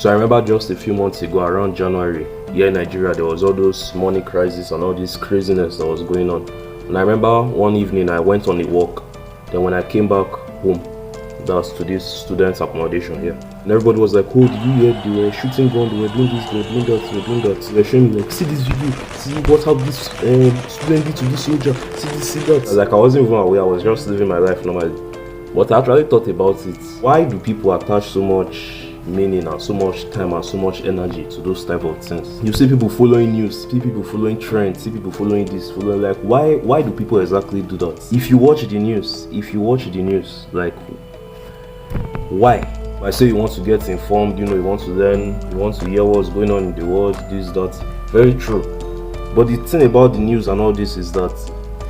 So I remember just a few months ago, around January, here in Nigeria, there was all those money crisis and all this craziness that was going on. And I remember one evening I went on a walk. Then when I came back home, that was to this student's accommodation here. And everybody was like, oh, did you hear? They were shooting guns, they were doing this, they were doing that, they were doing that. They were showing me like, see this video, see what how this student did to this soldier, see this, see that. Like I wasn't even aware, I was just living my life normally. But I actually thought about it. Why do people attach so much meaning and so much time and so much energy to those type of things? You see people following news, see people following trends, see people following this, following like why do people exactly do that? If you watch the news, like why? I say you want to get informed, you want to learn, you want to hear what's going on in the world, this, that. Very true. But the thing about the news and all this is that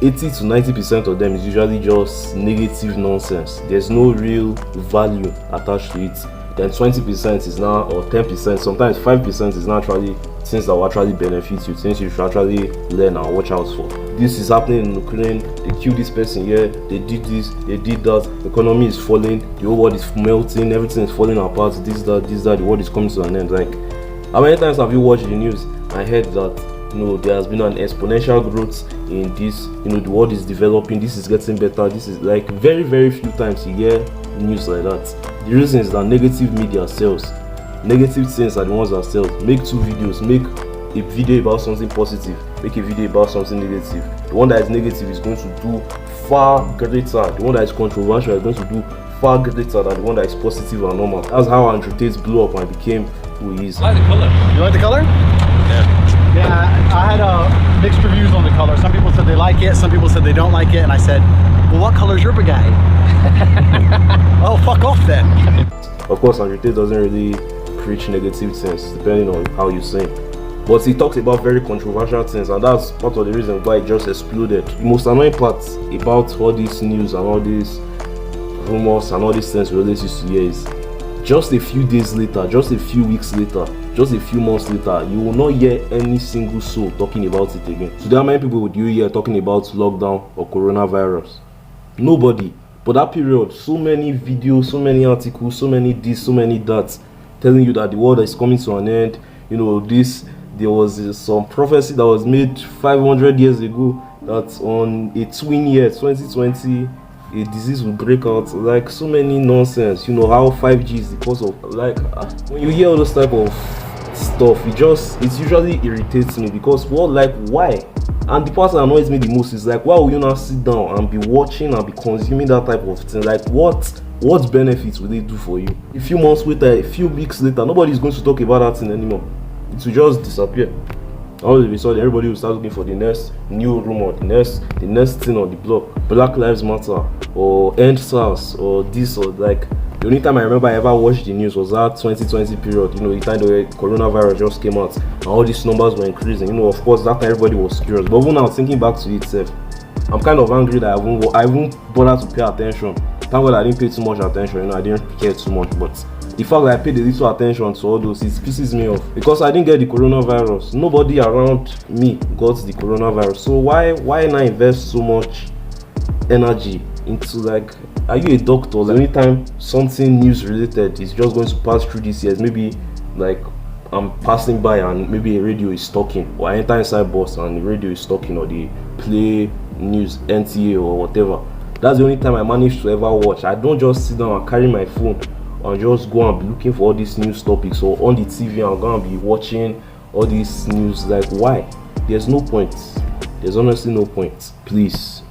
80 to 90% of them is usually just negative nonsense. There's no real value attached to it. Then 20% is now, or 10%, sometimes 5% is not actually things that will actually benefit you, things you should actually learn and watch out for. This is happening in Ukraine, they killed this person here, they did this, they did that, the economy is falling, the whole world is melting, everything is falling apart, this, that, the world is coming to an end. Like, how many times have you watched the news and heard that there has been an exponential growth in this, the world is developing, this is getting better, this is like very, very few times you hear news like that. The reason is that negative media sells. Negative things are the ones that sell. Make 2 videos, make a video about something positive, make a video about something negative. The one that is negative is going to do far greater, the one that is controversial is going to do far greater than the one that is positive and normal. That's how Andrew Tate blew up and became who he is. I like the color. You like the color? Yeah, I had mixed reviews on the color. Some people said they like it, some people said they don't like it, and I said, well, what color's your Bugatti? Oh, fuck off then. Of course, Andrew Tate doesn't really preach negative things, depending on how you say. But he talks about very controversial things, and that's part of the reason why it just exploded. The most annoying part about all this news and all these rumors and all these things related to here is just a few days later, just a few weeks later, just a few months later, you will not hear any single soul talking about it again. Today, how many people would you hear talking about lockdown or coronavirus? Nobody. But that period, so many videos, so many articles, so many this, so many that, telling you that the world is coming to an end. There was some prophecy that was made 500 years ago that on a twin year, 2020, a disease will break out. Like so many nonsense. How 5G is the cause of, like, when you hear all those type of stuff, it usually irritates me because why? And the part that annoys me the most is like, why will you not sit down and be watching and be consuming that type of thing? Like, what benefits will they do for you? A few months later, a few weeks later, nobody is going to talk about that thing anymore. It will just disappear. All of a sudden, everybody will start looking for the next new rumor, the next thing on the block. Black Lives Matter, or End SARS, or this, or like. The only time I remember I ever watched the news was that 2020 period, the time the coronavirus just came out and all these numbers were increasing. Of course, that time everybody was curious. But even now, thinking back to itself, I'm kind of angry that I won't bother to pay attention. Thank God I didn't pay too much attention, I didn't care too much. But the fact that I paid a little attention to all those, it pisses me off. Because I didn't get the coronavirus. Nobody around me got the coronavirus. So why not invest so much energy into, like, are you a doctor? The only time something news related is just going to pass through this year, maybe like I'm passing by and maybe a radio is talking, or I enter inside bus and the radio is talking, or they play news, NTA or whatever. That's the only time I manage to ever watch. I don't just sit down and carry my phone and just go and be looking for all these news topics, or on the TV and go and be watching all these news. Like, why? There's no point. There's honestly no point. Please,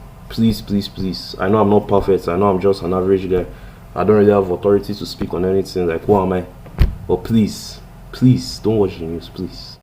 I know I'm not perfect, I know I'm just an average guy, I don't really have authority to speak on anything, like, who am I? But please don't watch the news, please.